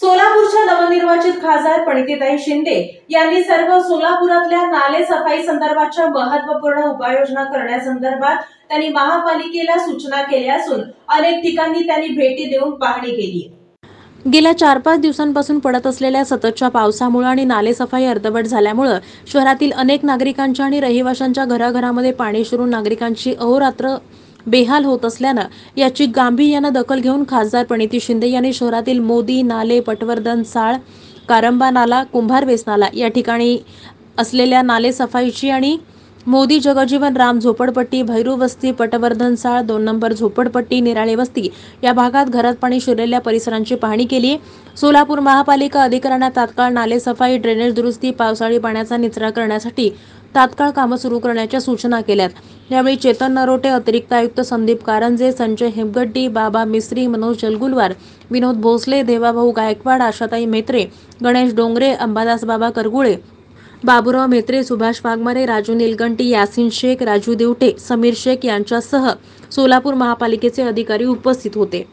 सोलापूरच्या नवनिर्वाचित खासदार प्रणितीताई शिंदे यांनी सर्व सोलापुरातल्या नाले सफाई संदर्भाच्या महत्त्वपूर्ण उपाययोजना करण्यासंदर्भात त्यांनी महापालिकेला सूचना केल्या असून अनेक ठिकाणी त्यांनी भेटी देऊन पाहणी केली। गेल्या 4-5 दिवसांपासून पडत असलेल्या सततच्या पावसामुळे आणि नालेसफाई अर्धवट झाल्यामुळे शहरातील अनेक नागरिकांच्या आणि रहिवाशांच्या घराघरामध्ये पाणी शिरून नागरिकांची अहोरात्र बेहाल होत असल्यानं याची गांभीर्यानं दखल घेऊन खासदार प्रणिती शिंदे यांनी शहरातील मोदी नाले, पटवर्धन साळ, कारंबा नाला, कुंभारवेस नाला या ठिकाणी असलेल्या नालेसफाईची आणि मोदी जगजीवन राम झोपडपट्टी, भैरू वस्ती, पटवर्धन साळ, 2 नंबर झोपडपट्टी, निराळे वस्ती या भागात घरात पाणी शिरलेल्या परिसरांची पाहणी केली। सोलापूर महापालिका अधिकाऱ्यांना तात्काळ नालेसफाई, ड्रेनेज दुरुस्ती, पावसाळी पाण्याचा निचरा करण्यासाठी तात्काळ कामं सुरू करण्याच्या सूचना केल्यात। यावेळी चेतन नरोटे, अतिरिक्त आयुक्त संदीप कारंजे, संजय हेमगड्डी, बाबा मिस्त्री, मनोज जलगुलवार, विनोद भोसले, देवाभाऊ गायकवाड, आशाताई मेत्रे, गणेश डोंगरे, अंबादास बाबा करगुळे, बाबूराव मेत्रे, सुभाष वाघमारे, राजू नीलकंठी, यासिन शेख, राजू देवटे, समीर शेख यांच्यासह सोलापूर महापालिकेचे अधिकारी उपस्थित होते।